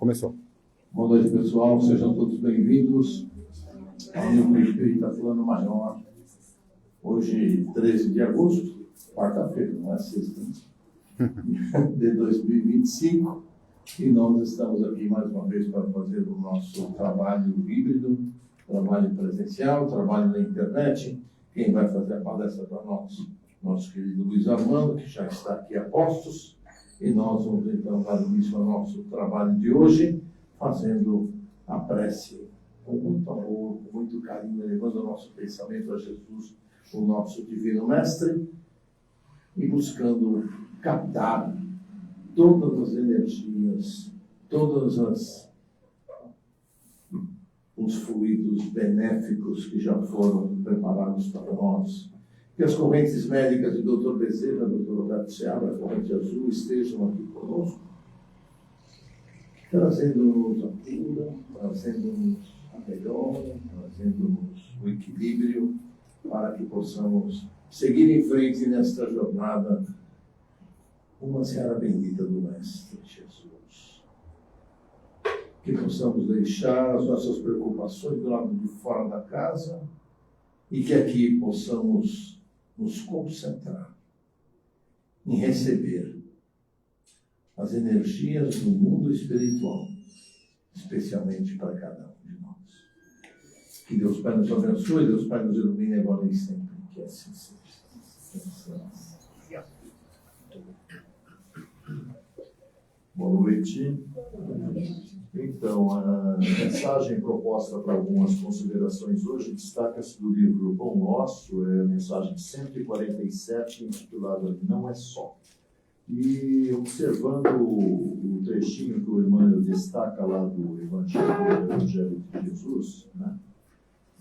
Começou. Boa noite, pessoal. Sejam todos bem-vindos ao Núcleo Espírita Plano Maior. Hoje, 13 de agosto, quarta-feira, não é sexta, de 2025. E nós estamos aqui mais uma vez para fazer o nosso trabalho híbrido, trabalho presencial, trabalho na internet. Quem vai fazer a palestra para nós? Nosso querido Luiz Armando, que já está aqui a postos. E nós vamos então dar início ao nosso trabalho de hoje, fazendo a prece com muito amor, com muito carinho, elevando o nosso pensamento a Jesus, o nosso Divino Mestre, e buscando captar todas as energias, os fluidos benéficos que já foram preparados para nós. Que as correntes médicas de Dr. Bezerra, Dr. Roberto Seabra, a corrente azul, estejam aqui conosco, trazendo-nos a cura, trazendo-nos a melhora, trazendo-nos o equilíbrio, para que possamos seguir em frente nesta jornada, uma seara bendita do Mestre Jesus. Que possamos deixar as nossas preocupações do lado de fora da casa e que aqui possamos nos concentrar em receber as energias do mundo espiritual, especialmente para cada um de nós. Que Deus Pai nos abençoe, Deus Pai nos ilumine agora e sempre, que assim seja. Boa noite. Então, a mensagem proposta para algumas considerações hoje destaca-se do livro Pão Nosso, é a mensagem 147, intitulada Não é Só. E observando o trechinho que o Emmanuel destaca lá do Evangelho de Jesus, né,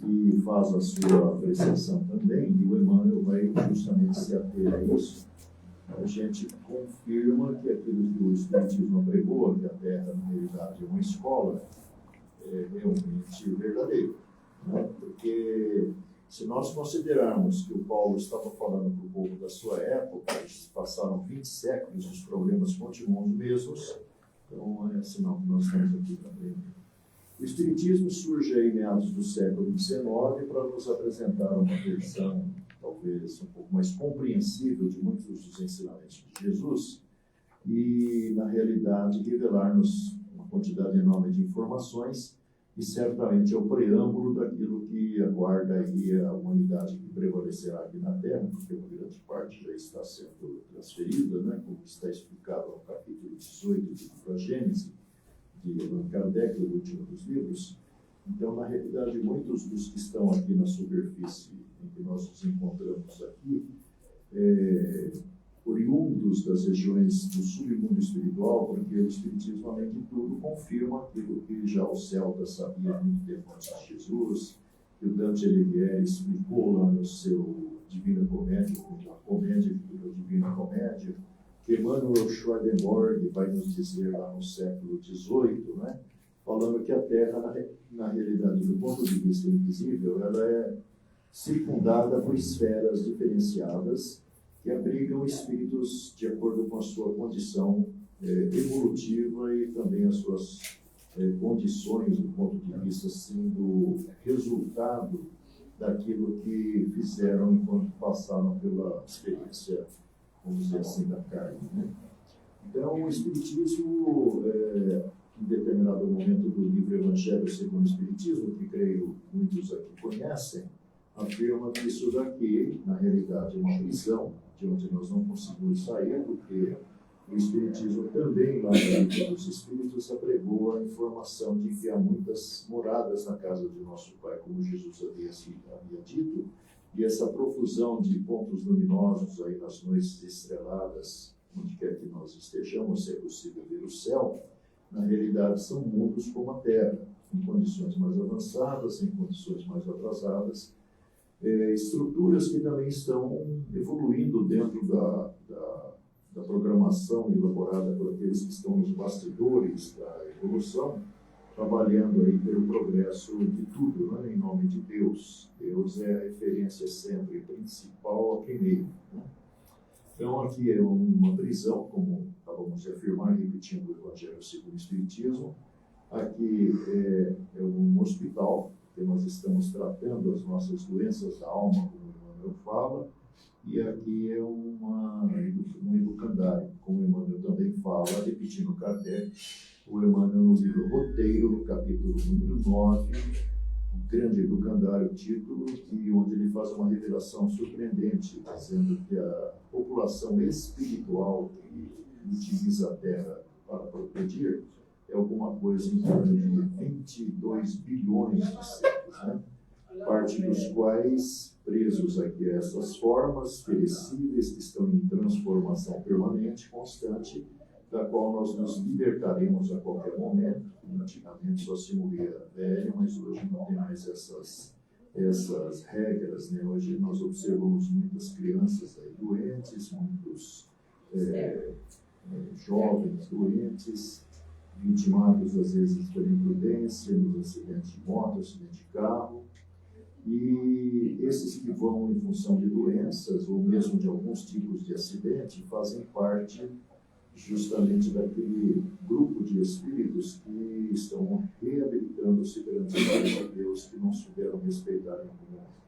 e faz a sua apreciação também, e o Emmanuel vai justamente se ater a isso, a gente confirma que aquilo que o Espiritismo pregou, que a Terra, na realidade, é uma escola, é realmente verdadeiro. Né? Porque se nós considerarmos que o Paulo estava falando para o povo da sua época, passaram 20 séculos, os problemas continuam os mesmos, então é sinal que nós estamos aqui para aprender. O Espiritismo surge aí em meados do século XIX para nos apresentar uma versão talvez um pouco mais compreensível de muitos dos ensinamentos de Jesus e, na realidade, revelar-nos uma quantidade enorme de informações e certamente é o preâmbulo daquilo que aguarda aí a humanidade que prevalecerá aqui na Terra, porque uma grande parte já está sendo transferida, né, como está explicado no capítulo 18 do livro A Gênese, de Allan Kardec, o último dos livros. Então, na realidade, muitos dos que estão aqui na superfície em que nós nos encontramos aqui, oriundos das regiões do submundo espiritual, porque o Espiritismo, além de tudo, confirma aquilo que já os celtas sabiam muito tempo antes de Jesus, que o Dante Alighieri explicou lá no seu Divina Comédia, a comédia da Divina Comédia, que Emmanuel Swedenborg vai nos dizer lá no século XVIII, né? Falando que a Terra, na realidade, do ponto de vista invisível, ela é circundada por esferas diferenciadas que abrigam espíritos de acordo com a sua condição evolutiva e também as suas condições do ponto de vista assim, do resultado daquilo que fizeram enquanto passaram pela experiência, vamos dizer assim, da carne, né? Então, o Espiritismo, em determinado momento do livro Evangelho segundo o Espiritismo, que creio muitos aqui conhecem, afirma que isso daqui, na realidade, é uma prisão de onde nós não conseguimos sair, porque o Espiritismo também, lá no livro dos Espíritos, apregou a informação de que há muitas moradas na casa de nosso Pai, como Jesus havia dito, e essa profusão de pontos luminosos aí nas noites estreladas, onde quer que nós estejamos, se é possível ver o céu, na realidade são mundos como a Terra, em condições mais avançadas, em condições mais atrasadas, estruturas que também estão evoluindo dentro da programação elaborada por aqueles que estão nos bastidores da evolução, trabalhando aí pelo progresso de tudo, né, em nome de Deus. Deus é a referência sempre principal aqui mesmo, né? Então, aqui é uma prisão, como acabamos de afirmar, repetindo o Evangelho segundo o Espiritismo, Aqui é um hospital, que nós estamos tratando as nossas doenças da alma, como o Emmanuel fala, e aqui é um educandário, como o Emmanuel também fala, repetindo Kardec, o Emmanuel no livro Roteiro, no capítulo número 9, um grande educandário, título, onde ele faz uma revelação surpreendente, dizendo que a população espiritual que utiliza a Terra para progredir é alguma coisa em torno de 22 bilhões de seres, né? Parte dos quais presos aqui a essas formas perecíveis que estão em transformação permanente, constante, da qual nós nos libertaremos a qualquer momento. Antigamente só se morria velho, mas hoje não tem mais essas regras, né? Hoje nós observamos muitas crianças aí doentes, muitos jovens doentes, vitimados às vezes por imprudência, nos acidentes de moto, acidente de carro. E esses que vão em função de doenças, ou mesmo de alguns tipos de acidente, fazem parte justamente daquele grupo de espíritos que estão reabilitando-se perante os olhos de Deus, que não souberam respeitar em algum momento.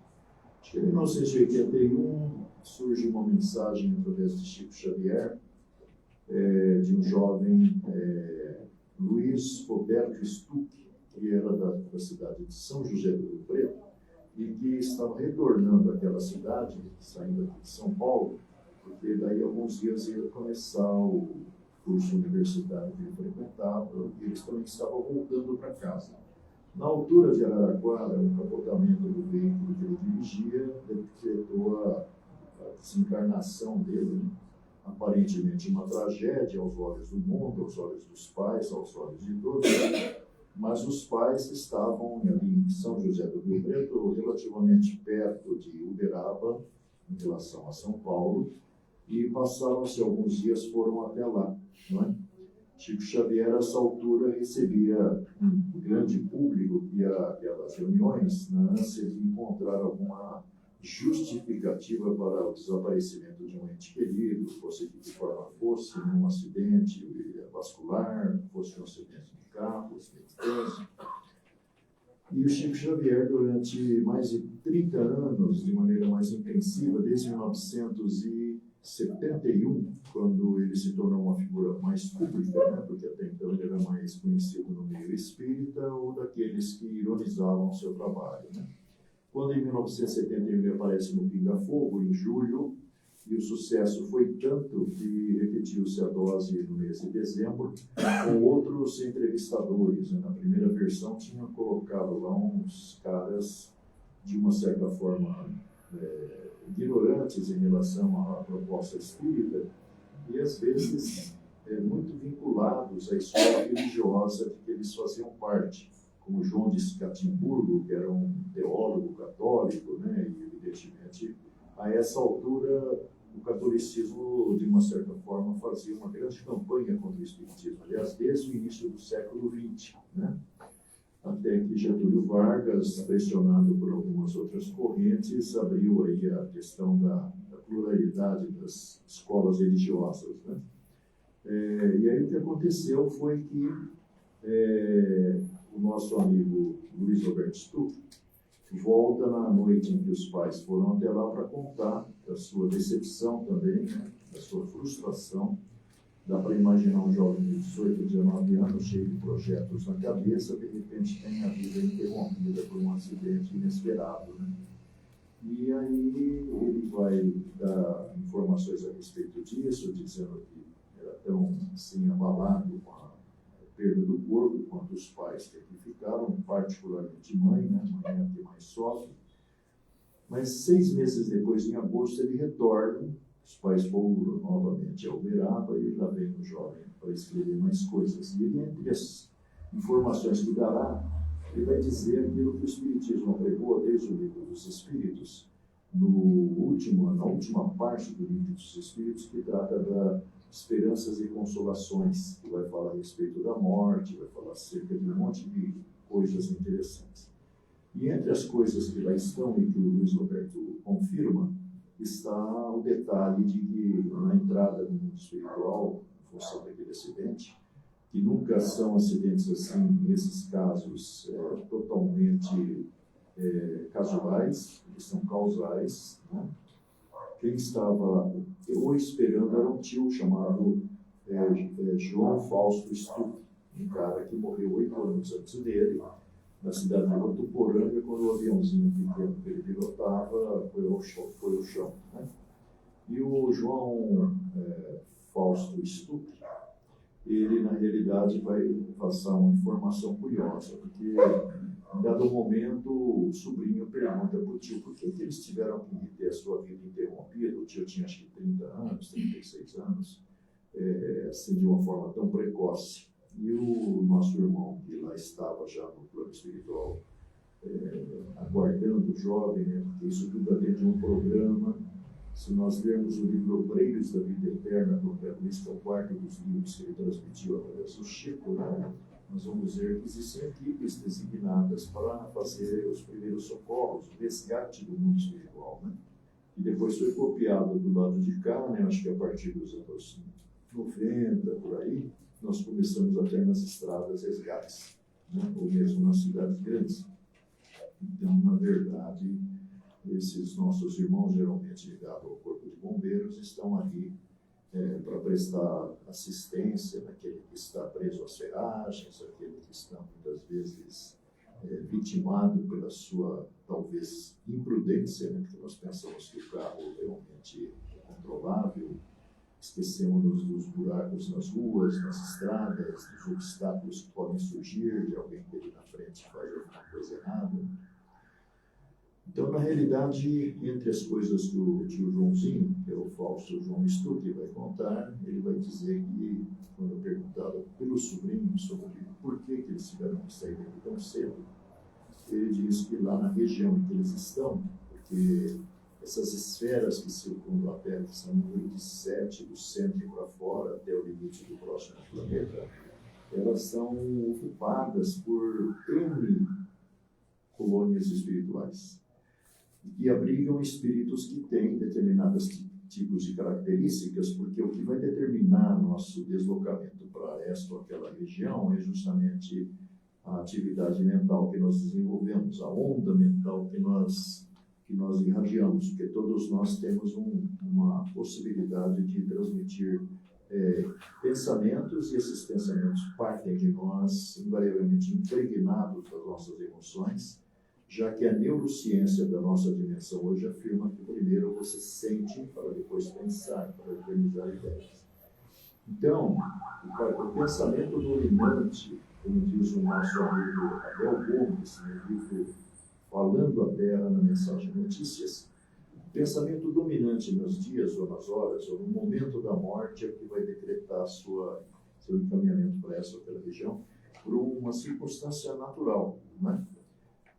Acho que em 1981 surge uma mensagem através de Chico Xavier, de um jovem Luiz Roberto Stuck, que era da cidade de São José do Rio Preto, e que estava retornando àquela cidade, saindo aqui de São Paulo, porque daí alguns dias ia começar o curso universitário que ele frequentava, e eles também estavam voltando para casa. Na altura de Araraquara, o capotamento do veículo que ele dirigia decretou a desencarnação dele, né? Aparentemente uma tragédia aos olhos do mundo, aos olhos dos pais, aos olhos de todos, mas os pais estavam ali em São José do Rio Preto, relativamente perto de Uberaba, em relação a São Paulo, e passaram-se alguns dias, foram até lá, não é? Chico Xavier, a essa altura, recebia um grande público que ia àquelas reuniões na ânsia de encontrar alguma justificativa para o desaparecimento de um ente querido, fosse de que forma fosse, num acidente vascular, fosse um acidente de carro, acidente de trânsito. E o Chico Xavier, durante mais de 30 anos, de maneira mais intensiva, desde 1971, quando ele se tornou uma figura mais pública, né? Porque até então ele era mais conhecido no meio espírita ou daqueles que ironizavam o seu trabalho, né? Quando em 1971 ele aparece no Pinga Fogo, em julho, e o sucesso foi tanto que repetiu-se a dose no mês de dezembro, com outros entrevistadores. Na primeira versão tinham colocado lá uns caras, de uma certa forma, ignorantes em relação à proposta espírita, e às vezes muito vinculados à escola religiosa de que eles faziam parte, como João de Catimburgo, que era um teólogo católico, né? E evidentemente, a essa altura, o catolicismo, de uma certa forma, fazia uma grande campanha contra o espiritismo, aliás, desde o início do século XX, né? Até que Getúlio Vargas, pressionado por algumas outras correntes, abriu aí a questão da pluralidade das escolas religiosas, né? E aí o que aconteceu foi que o nosso amigo Luiz Roberto Stuck volta na noite em que os pais foram até lá para contar da sua decepção também, né? Da sua frustração. Dá para imaginar um jovem de 18, 19 anos, cheio de projetos na cabeça, de repente tem a vida interrompida por um acidente inesperado, né? E aí ele vai dar informações a respeito disso, dizendo que era tão assim abalado com a perda do corpo, quanto os pais que aqui ficaram, particularmente mãe, né? Mãe é a que mais sofre. Mas 6 meses depois, em agosto, ele retorna. Os pais foram novamente a Uberaba e lá vem o jovem para escrever mais coisas. E ele, entre as informações que dará, ele vai dizer aquilo que o Espiritismo pregou desde o Livro dos Espíritos, na última parte do Livro dos Espíritos, que trata das esperanças e consolações, que vai falar a respeito da morte, vai falar acerca de um monte de coisas interessantes. E entre as coisas que lá estão e que o Luiz Roberto confirma, está o detalhe de que na entrada do mundo espiritual, em função daquele acidente, que nunca são acidentes assim, nesses casos, totalmente casuais, eles são causais, né? Quem estava ou esperando era um tio chamado João Fausto Stuck, um cara que morreu 8 anos antes dele, na cidade de Votuporanga, quando o aviãozinho pequeno que ele pilotava foi ao chão. Né? E o João Fausto Stuck, ele na realidade vai passar uma informação curiosa, porque em dado momento o sobrinho pergunta para o tio por que eles tiveram que ter a sua vida interrompida. O tio tinha acho que 30 anos, 36 anos, assim de uma forma tão precoce. E o nosso irmão, que lá estava já no plano espiritual, aguardando o jovem, né, porque isso tudo é dentro de um programa. Se nós lermos o livro Obreiros da Vida Eterna, que é o quarto dos livros que ele transmitiu através do Chico, né, nós vamos ver que existem equipes designadas para fazer os primeiros socorros, o resgate do mundo espiritual, né, e depois foi copiado do lado de cá, né, acho que a partir dos anos 90, por aí, nós começamos até nas estradas resgates, né, ou mesmo nas cidades grandes. Então, na verdade, esses nossos irmãos, geralmente ligados ao Corpo de Bombeiros, estão ali para prestar assistência naquele que está preso às ferragens, aquele que está, muitas vezes, vitimado pela sua, talvez, imprudência, né? Porque nós pensamos que o carro realmente é controlável, esquecemos dos buracos nas ruas, nas estradas, dos obstáculos que podem surgir, de alguém que ali na frente faz alguma coisa errada. Então, na realidade, entre as coisas que o tio Joãozinho, que é o Fausto João Stuck, vai contar, ele vai dizer que, quando perguntado pelo sobrinho sobre por que eles tiveram que sair daqui tão cedo, ele diz que lá na região em que eles estão, porque essas esferas que circundam a Terra, que são número de 7, do centro para fora, até o limite do próximo planeta, elas são ocupadas por N colônias espirituais, que abrigam espíritos que têm determinados tipos de características, porque o que vai determinar nosso deslocamento para esta ou aquela região é justamente a atividade mental que nós desenvolvemos, a onda mental que nós irradiamos, porque todos nós temos uma possibilidade de transmitir pensamentos, e esses pensamentos partem de nós, invariavelmente impregnados das nossas emoções, já que a neurociência da nossa dimensão hoje afirma que primeiro você sente para depois pensar, para organizar ideias. Então, o pensamento dominante, como diz o nosso amigo Abel Gomes, no livro Falando a Terra, na mensagem Notícias, o pensamento dominante nos dias ou nas horas, ou no momento da morte, é o que vai decretar seu encaminhamento para essa ou aquela região, por uma circunstância natural, né?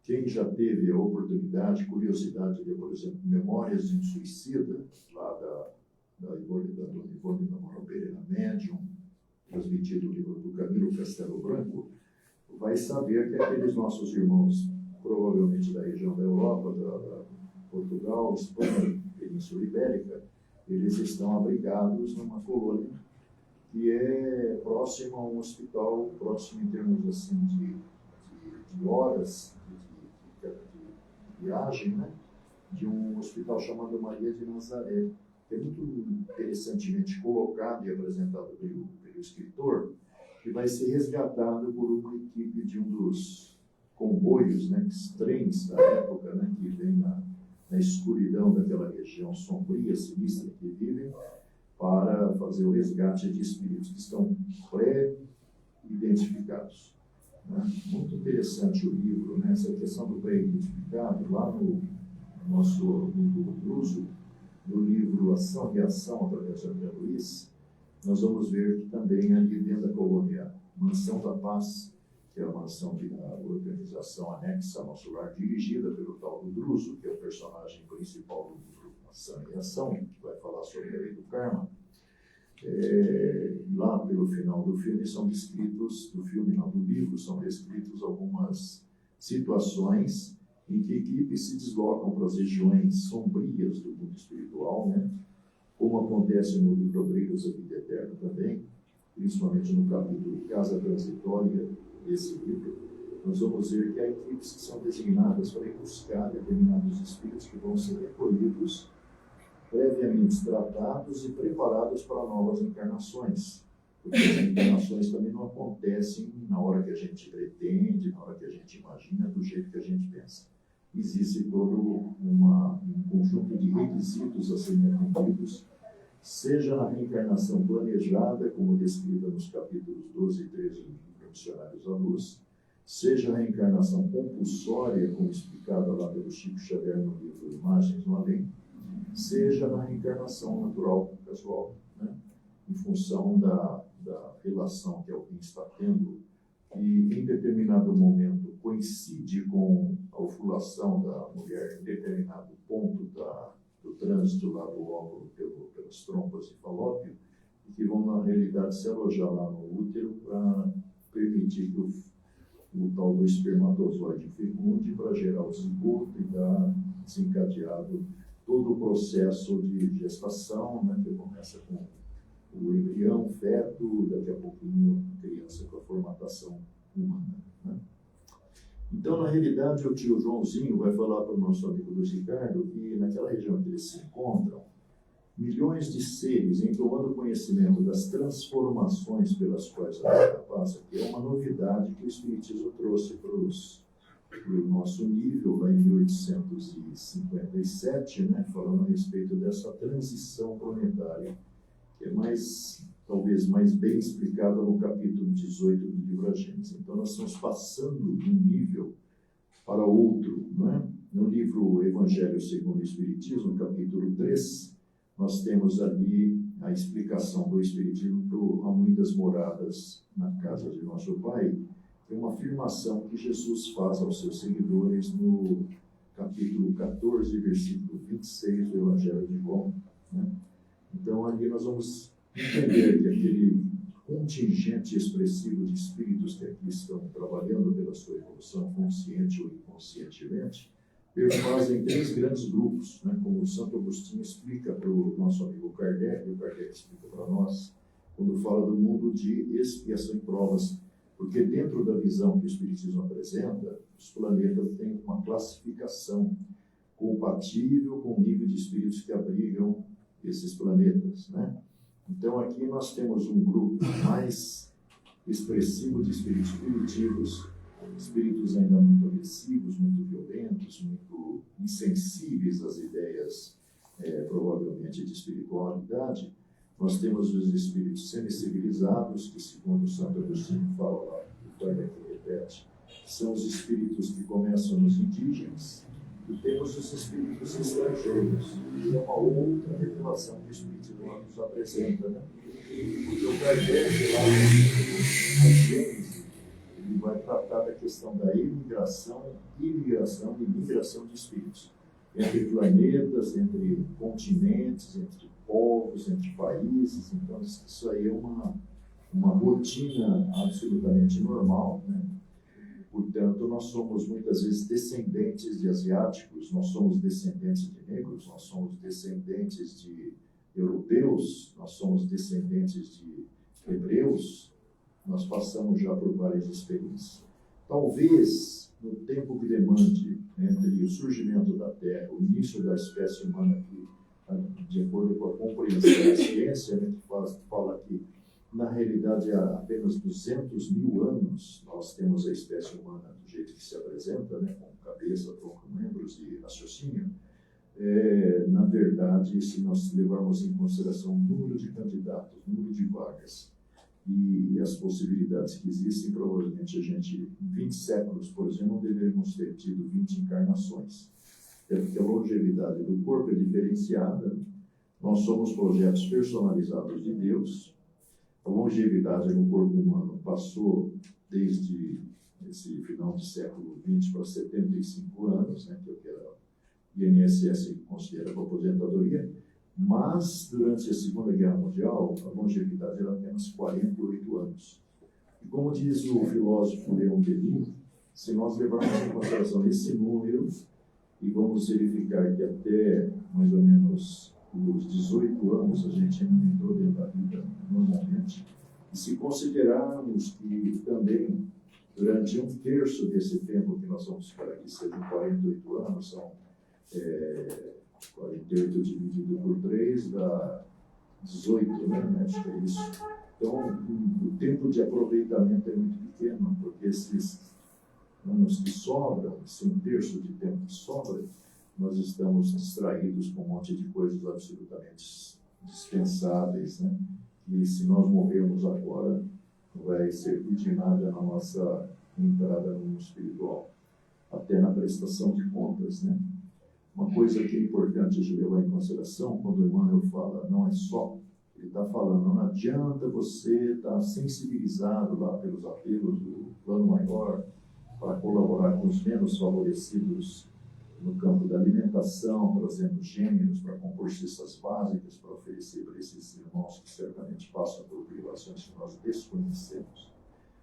Quem já teve a oportunidade, curiosidade de, por exemplo, Memórias de um Suicida, lá da dona Ivone Navarro Pereira Médium, transmitido o livro do Camilo Castelo Branco, vai saber que aqueles nossos irmãos, provavelmente da região da Europa, da Portugal, Espanha, Península Ibérica, eles estão abrigados numa colônia que é próxima a um hospital, próximo em termos assim de horas de viagem, né? De um hospital chamado Maria de Nazaré, que é muito interessantemente colocado e apresentado pelo escritor, que vai ser resgatado por uma equipe de um dos comboios, né, trens da época, né, que vem na escuridão daquela região sombria, sinistra que vivem, para fazer o resgate de espíritos que estão pré-identificados. Né? Muito interessante o livro, né? Essa questão do pré-identificado, lá no nosso amigo Druso, no livro Ação e Reação, através de André Luiz, nós vamos ver que também ali dentro da colônia Mansão da Paz, que é a mansão da organização anexa ao nosso lar, dirigida pelo tal do Druso, que é o personagem principal do livro Ação e Reação, que vai falar sobre a lei do karma. Lá pelo final do filme são descritos, do livro são descritos algumas situações em que equipes se deslocam para as regiões sombrias do mundo espiritual, né? Como acontece no livro Obreiros da Vida Eterna também, principalmente no capítulo Casa Transitória desse livro, nós vamos ver que há equipes que são designadas para ir buscar determinados espíritos que vão ser recolhidos, previamente tratados e preparados para novas encarnações. Porque as encarnações também não acontecem na hora que a gente pretende, na hora que a gente imagina, do jeito que a gente pensa. Existe todo um conjunto de requisitos a serem atendidos, seja na reencarnação planejada, como descrita nos capítulos 12 e 13 do livro Missionários à Luz, seja a reencarnação compulsória, como explicada lá pelo Chico Xavier no livro Imagens no Além, seja na reencarnação natural casual, né? Em função da relação que alguém está tendo, e em determinado momento coincide com a ovulação da mulher em determinado ponto do trânsito lá do óvulo pelas trompas de Falópio, e que vão, na realidade, se alojar lá no útero para permitir que o tal do espermatozoide fecunde para gerar o zigoto e dar desencadeado todo o processo de gestação, né, que começa com o embrião, feto, daqui a pouquinho criança com a formatação humana, né? Então, na realidade, o tio Joãozinho vai falar para o nosso amigo Luiz Ricardo que naquela região que eles se encontram, milhões de seres em tomando conhecimento das transformações pelas quais a Terra passa, que é uma novidade que o Espiritismo trouxe para o nosso nível, lá em 1857, né, falando a respeito dessa transição planetária, que é talvez mais bem explicada no capítulo 18 do livro A Gênese. Então, nós estamos passando de um nível para outro, né? No livro Evangelho segundo o Espiritismo, no capítulo 3, nós temos ali a explicação do Espiritismo para muitas moradas na casa de nosso Pai. Tem uma afirmação que Jesus faz aos seus seguidores no capítulo 14, versículo 26 do Evangelho de João, né? Então, ali nós vamos entender que aquele contingente expressivo de espíritos que aqui estão trabalhando pela sua evolução, consciente ou inconscientemente, perfazem 3 grandes grupos, né? Como o Santo Agostinho explica para o nosso amigo Kardec, e o Kardec explica para nós, quando fala do mundo de expiação e provas, porque dentro da visão que o Espiritismo apresenta, os planetas têm uma classificação compatível com o nível de espíritos que abrigam esses planetas, né? Então, aqui nós temos um grupo mais expressivo de espíritos primitivos, espíritos ainda muito agressivos, muito violentos, muito insensíveis às ideias, provavelmente, de espiritualidade. Nós temos os espíritos semicivilizados, que, segundo o Santo Agostinho fala lá, o Kardec repete, são os espíritos que começam nos indígenas, e temos os espíritos estrangeiros, que é uma outra revelação que o Espiritismo nos apresenta, né? Porque o Kardec, lá na Gênese, ele vai tratar da questão da imigração e migração de espíritos, entre planetas, entre continentes, entre povos, entre países. Então, isso aí é uma rotina absolutamente normal, né? Portanto, nós somos muitas vezes descendentes de asiáticos, nós somos descendentes de negros, nós somos descendentes de europeus, nós somos descendentes de hebreus, nós passamos já por várias experiências. Talvez, no tempo que demande entre o surgimento da Terra, o início da espécie humana, que, de acordo com a compreensão da ciência, né, que fala que na realidade, há apenas 200 mil anos, nós temos a espécie humana do jeito que se apresenta, né, com cabeça, tronco, membros e raciocínio. Na verdade, se nós levarmos em consideração o número de candidatos, o número de vagas e as possibilidades que existem, provavelmente a gente, em 20 séculos, por exemplo, não deveríamos ter tido 20 encarnações. É porque a longevidade do corpo é diferenciada. Nós somos projetos personalizados de Deus. A longevidade no corpo humano passou desde esse final de século XX para 75 anos, né, que é o que a INSS considera para aposentadoria, mas durante a Segunda Guerra Mundial a longevidade era apenas 48 anos. E como diz o filósofo Leon Denis, se nós levarmos em consideração esse número e vamos verificar que até mais ou menos os 18 anos a gente ainda não entrou dentro da vida normalmente, E se considerarmos que também, durante um terço desse tempo que nós vamos ficar aqui, sejam 48 anos, são 48 dividido por 3 dá 18, né? Acho que é isso. Então, o tempo de aproveitamento é muito pequeno, porque esses anos que sobram, esse um terço de tempo que sobra, nós estamos distraídos com um monte de coisas absolutamente dispensáveis, né? E se nós morrermos agora, não vai servir de nada na nossa entrada no mundo espiritual, até na prestação de contas, né? Uma coisa que é importante a gente levar em consideração, quando o Emmanuel fala, não é só, ele está falando, não adianta você estar sensibilizado lá pelos apelos do plano maior para colaborar com os menos favorecidos no campo da alimentação, trazendo gêneros para compor cestas básicas, para oferecer para esses irmãos que certamente passam por privações que nós desconhecemos.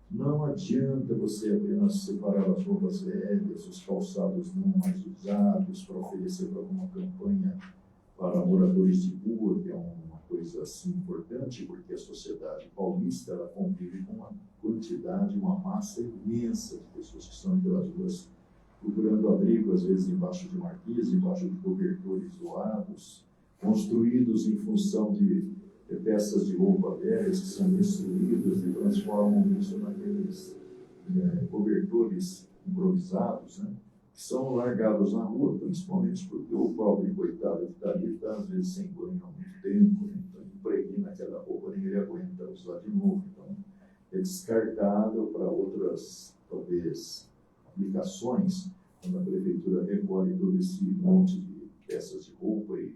Não adianta você apenas separar as roupas velhas, os calçados não mais usados, para oferecer para alguma campanha para moradores de rua, que é uma coisa assim importante, porque a sociedade paulista ela convive com uma quantidade, uma massa imensa de pessoas que estão pelas ruas procurando abrigo, às vezes embaixo de marquise, embaixo de cobertores doados, construídos em função de peças de roupa velhas que são destruídas e transformam isso naqueles cobertores improvisados, né? Que são largados na rua, principalmente porque o pobre coitado que está ali está às vezes sem banho há muito tempo, né? Então impregna aquela roupa, ninguém aguenta usar de novo, então é descartado para outras, talvez, aplicações, quando a prefeitura recolhe todo esse monte de peças de roupa e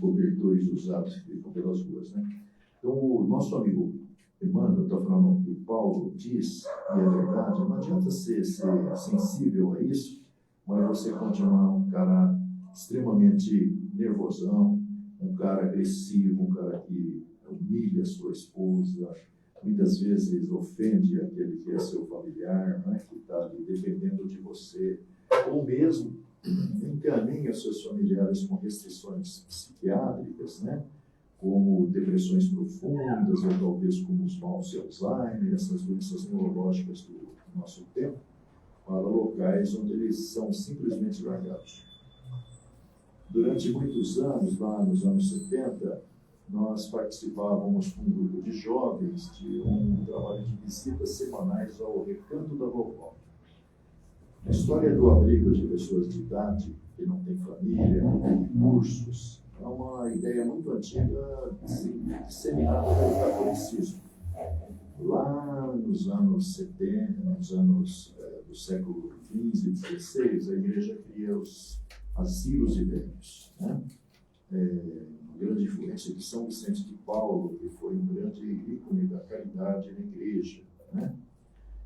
cobertores usados que ficam pelas ruas, né? Então, o nosso amigo Emmanuel está falando que Paulo diz, e é verdade, não adianta ser sensível a isso, mas você continuar um cara extremamente nervosão, um cara agressivo, um cara que humilha a sua esposa, muitas vezes ofende aquele que é seu familiar, né, que está ali dependendo de você, ou mesmo encaminha seus familiares com restrições psiquiátricas, né, como depressões profundas, ou talvez como os maus de Alzheimer, essas doenças neurológicas do nosso tempo, para locais onde eles são simplesmente largados. Durante muitos anos, lá nos anos 70, nós participávamos com um grupo de jovens de um trabalho de visitas semanais ao Recanto da Vovó. A história do abrigo de pessoas de idade, que não tem família, não tem recursos, é uma ideia muito antiga disseminada pelo catolicismo. Lá nos anos 70, nos anos do século XV e XVI, a igreja cria os asilos de velhos, né? Uma grande influência de São Vicente de Paulo, que foi um grande ícone da caridade na igreja, né?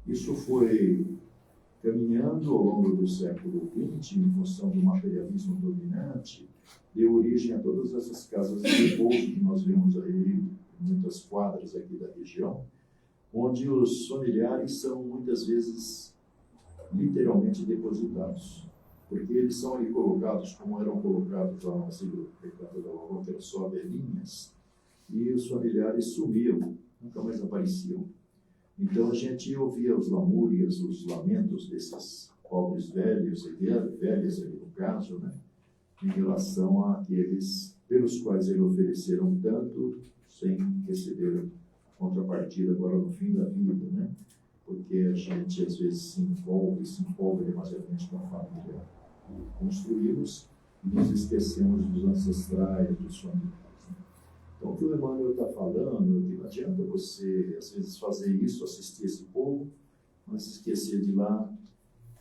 Isso foi caminhando ao longo do século XX, em função do materialismo dominante, deu origem a todas essas casas de repouso que nós vemos aí, muitas quadras aqui da região, onde os familiares são muitas vezes literalmente depositados, porque eles são ali colocados como eram colocados lá no asilo Recanto da Vovó, que eram só velhinhas, e os familiares sumiam, nunca mais apareciam. Então a gente ouvia os lamúrias, os lamentos desses pobres velhos e velhas ali no caso, né, em relação àqueles pelos quais eles ofereceram tanto sem receber contrapartida agora no fim da vida, né? Porque a gente às vezes se empolga demasiadamente com a família que construímos e nos esquecemos dos ancestrais, dos familiares. Então, o que o Emmanuel está falando, que não adianta você, às vezes, fazer isso, assistir esse povo, mas esquecer de ir lá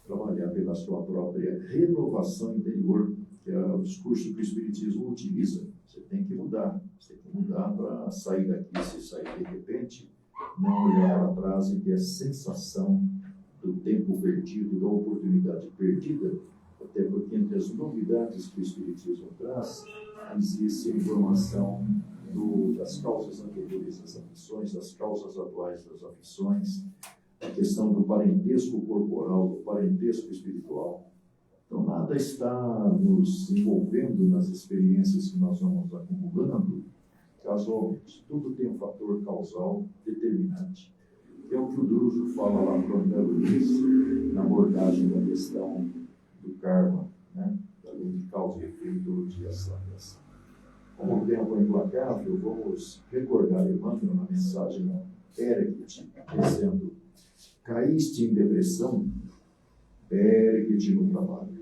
trabalhar pela sua própria renovação interior, que é o discurso que o Espiritismo utiliza. Você tem que mudar para sair daqui, se sair de repente, não olhar para trás e ter a sensação do tempo perdido, da oportunidade perdida, até porque entre as novidades que o Espiritismo traz, existe a informação das causas anteriores das aflições, das causas atuais das aflições, a questão do parentesco corporal, do parentesco espiritual. Então, nada está nos envolvendo nas experiências que nós vamos acumulando casualmente. Tudo tem um fator causal determinante. É o que o Druso fala lá para o André Luiz, na abordagem da questão do karma, né? Da lei de causa e efeito de ação e ação. Como o tempo é implacável, vamos recordar Emmanuel na mensagem Ergue-te, dizendo: caíste em depressão, ergue-te no trabalho.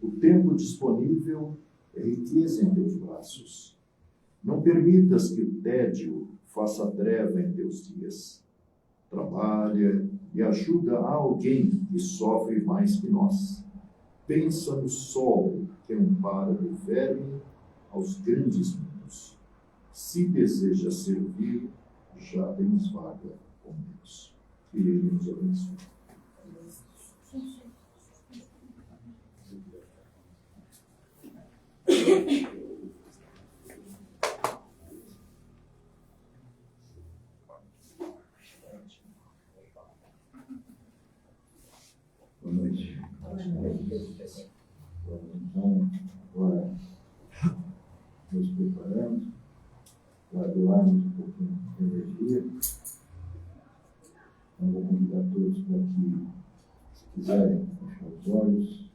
O tempo disponível é riqueza em teus braços. Não permitas que o tédio faça treva em teus dias. Trabalha e ajuda a alguém que sofre mais que nós. Pensa no sol que ampara do verme aos grandes mundos. Se deseja servir, já tens vaga com Deus. Que Ele nos abençoe. Boa noite. Então, agora nos preparando para doarmos um pouquinho de energia. Então, vou convidar todos para que, se quiserem, fechar os olhos,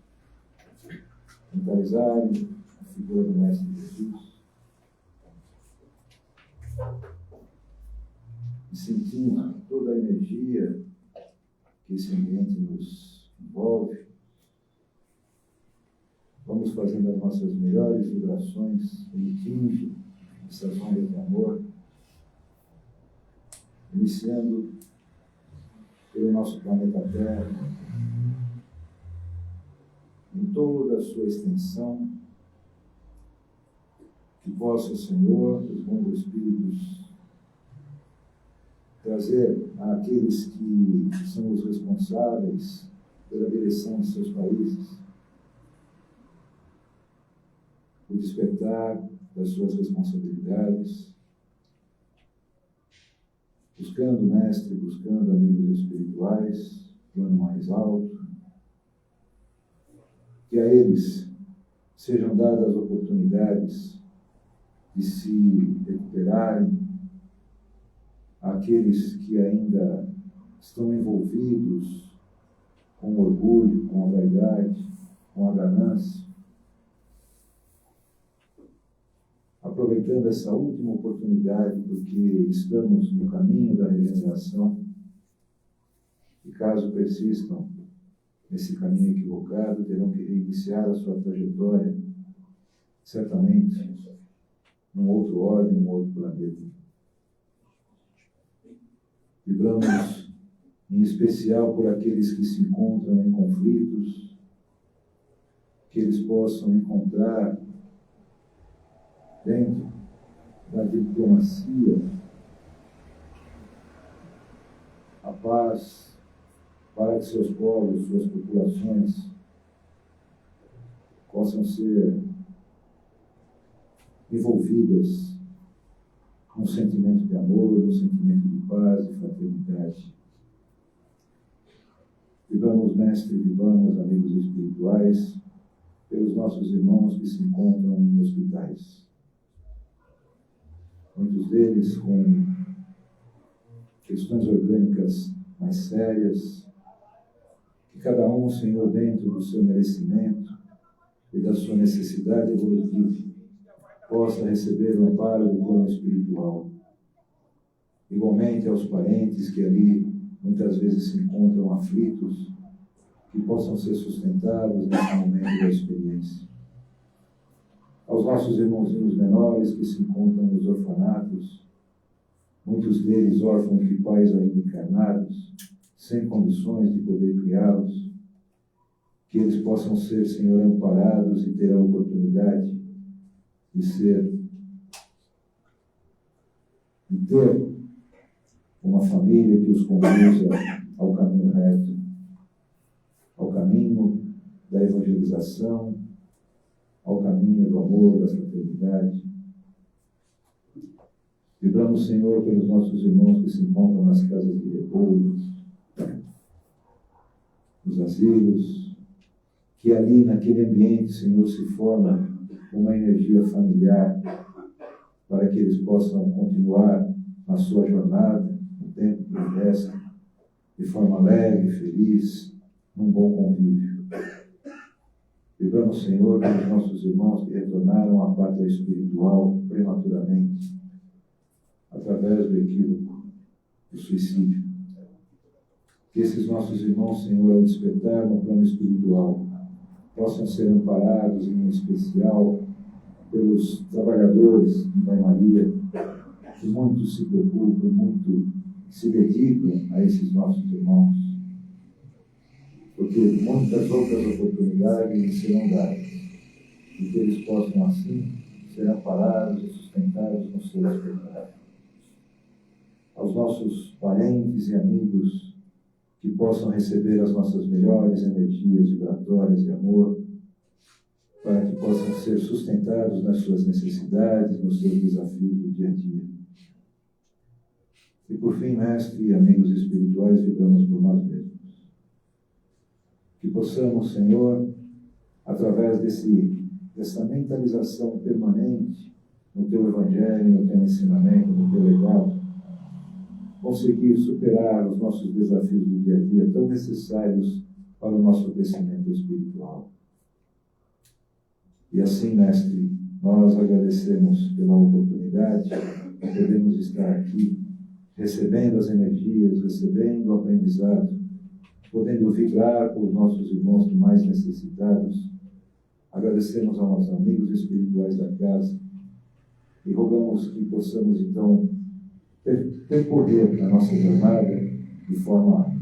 mentalizarem a figura do Mestre Jesus e sentindo toda a energia que esse ambiente nos envolve. Vamos fazendo as nossas melhores vibrações, emitindo essas ondas de amor, iniciando pelo nosso planeta Terra, em toda a sua extensão, que possa, Senhor, os bons espíritos, trazer àqueles que são os responsáveis pela direção de seus países o despertar das suas responsabilidades, buscando mestre, buscando amigos espirituais, plano mais alto, que a eles sejam dadas oportunidades de se recuperarem, àqueles que ainda estão envolvidos com o orgulho, com a vaidade, com a ganância, aproveitando essa última oportunidade, porque estamos no caminho da regeneração, e caso persistam nesse caminho equivocado, terão que reiniciar a sua trajetória, certamente, num outro ordem, num outro planeta. Vibramos, em especial, por aqueles que se encontram em conflitos, que eles possam encontrar dentro da diplomacia a paz, para que seus povos, suas populações possam ser envolvidas num sentimento de amor, num sentimento de paz, de fraternidade. Vivamos, mestre, vivamos, amigos espirituais, pelos nossos irmãos que se encontram em hospitais. Muitos deles com questões orgânicas mais sérias, que cada um, Senhor, dentro do seu merecimento e da sua necessidade evolutiva, possa receber o amparo do plano espiritual. Igualmente aos parentes que ali muitas vezes se encontram aflitos, que possam ser sustentados nesse momento da experiência. Aos nossos irmãozinhos menores que se encontram nos orfanatos, muitos deles órfãos de pais ainda encarnados, sem condições de poder criá-los, que eles possam ser, Senhor, amparados e ter a oportunidade de ter uma família que os conduza ao caminho reto, ao caminho da evangelização, ao caminho do amor, da fraternidade. Vibramos, Senhor, pelos nossos irmãos que se encontram nas casas de repouso, nos asilos, que ali naquele ambiente, Senhor, se forma uma energia familiar para que eles possam continuar na sua jornada, no tempo que lhes resta, de forma leve, feliz, num bom convívio. Vibramos, Senhor, pelos nossos irmãos que retornaram à pátria espiritual prematuramente, através do equívoco, do suicídio. Que esses nossos irmãos, Senhor, ao despertar no plano espiritual, possam ser amparados, em especial, pelos trabalhadores de Mãe Maria, que muito se preocupam, muito se dedicam a esses nossos irmãos, porque muitas outras oportunidades lhes serão dadas, e que eles possam, assim, ser amparados e sustentados no seu espetáculo. Aos nossos parentes e amigos, que possam receber as nossas melhores energias vibratórias de amor, para que possam ser sustentados nas suas necessidades, nos seus desafios do dia a dia. E por fim, mestre e amigos espirituais, vibramos por nós mesmos. Que possamos, Senhor, através dessa mentalização permanente no Teu Evangelho, no Teu ensinamento, no Teu legado, conseguir superar os nossos desafios do dia a dia, tão necessários para o nosso crescimento espiritual. E assim, mestre, nós agradecemos pela oportunidade de podermos estar aqui, recebendo as energias, recebendo o aprendizado, podendo vibrar por nossos irmãos mais necessitados. Agradecemos aos nossos amigos espirituais da casa e rogamos que possamos, então, percorrer a nossa jornada de forma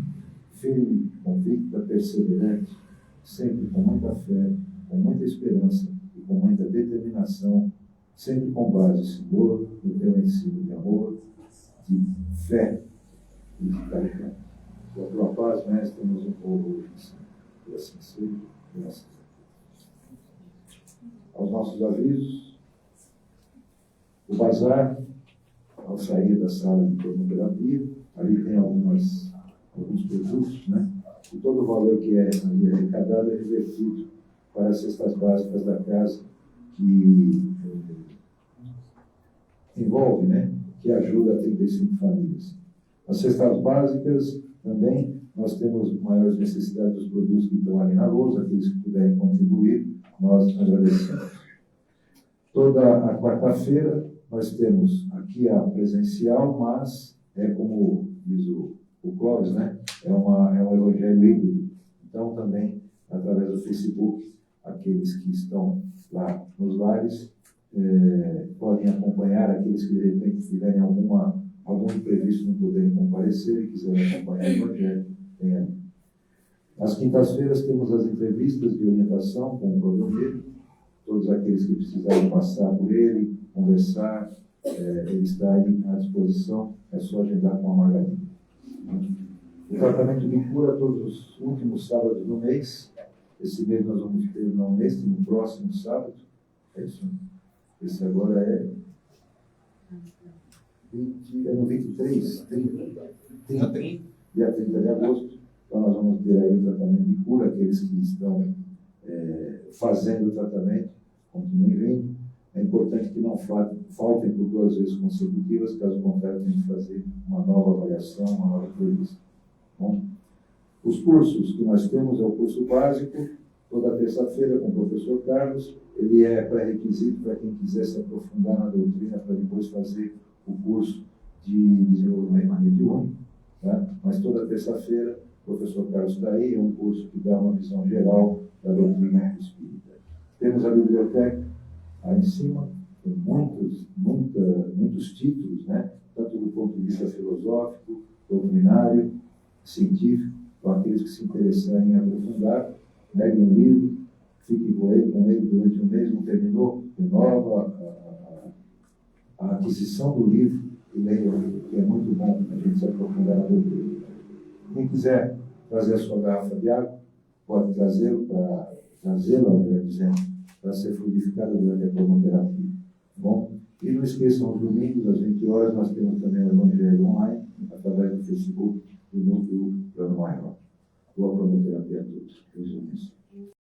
firme, convicta, perseverante, sempre com muita fé, com muita esperança e com muita determinação, sempre com base, Senhor, no Teu ensino de amor, de fé e de caridade. Que a Tua paz, Mestre, nos envolva hoje, Senhor. Que assim seja, graças a Deus. Aos nossos avisos, o bazar, ao sair da sala de cromoterapia, ali tem alguns produtos, né? E todo o valor que é ali arrecadado é revertido para as cestas básicas da casa, que envolve, né? Que ajuda a 35 famílias. As cestas básicas também, nós temos maiores necessidades dos produtos que estão ali na lousa, aqueles que puderem contribuir, nós agradecemos. Toda a quarta-feira, nós temos aqui a presencial, mas é como diz o Clóvis, né? É um evangelho híbrido. Então, também, através do Facebook, aqueles que estão lá nos lares podem acompanhar, aqueles que, de repente, tiverem algum imprevisto, não puderem comparecer e quiserem acompanhar o evangelho, tem ali. Nas quintas-feiras, temos as entrevistas de orientação com o Clodomiro. Todos aqueles que precisarem passar por ele, conversar, ele está aí à disposição, é só agendar com a Margarida. O tratamento de cura todos os últimos sábados do mês. Esse mês nós vamos ter, não neste, no próximo sábado. É isso? Esse agora é no 23, 30, dia 30 de agosto. Então nós vamos ter aí o tratamento de cura, aqueles que estão fazendo o tratamento, continuem vindo. É importante que não faltem por 2 vezes consecutivas, caso contrário, tem que fazer uma nova avaliação, uma nova entrevista. Bom, os cursos que nós temos é o curso básico, toda terça-feira com o professor Carlos. Ele é pré-requisito para quem quiser se aprofundar na doutrina, para depois fazer o curso de desenvolvimento mediúnico. Tá? Mas toda terça-feira o professor Carlos está aí, é um curso que dá uma visão geral da doutrina espírita. Temos a biblioteca aí em cima, com muitos títulos, né? Tanto do ponto de vista filosófico, doutrinário, científico, para aqueles que se interessarem em aprofundar, peguem um livro, fiquem com ele durante um mês, não terminou, renova a aquisição do livro e leiam o livro, que é muito bom a gente se aprofundar na doutrina. Quem quiser trazer a sua garrafa de água, pode trazê-la, melhor dizendo, para ser fluidificada durante a cromoterapia. Bom? E não esqueçam, aos domingos, às 20 horas, nós temos também o Evangelho online, através do Facebook, do Núcleo Plano Maior. Boa cromoterapia a todos. Deus abençoe.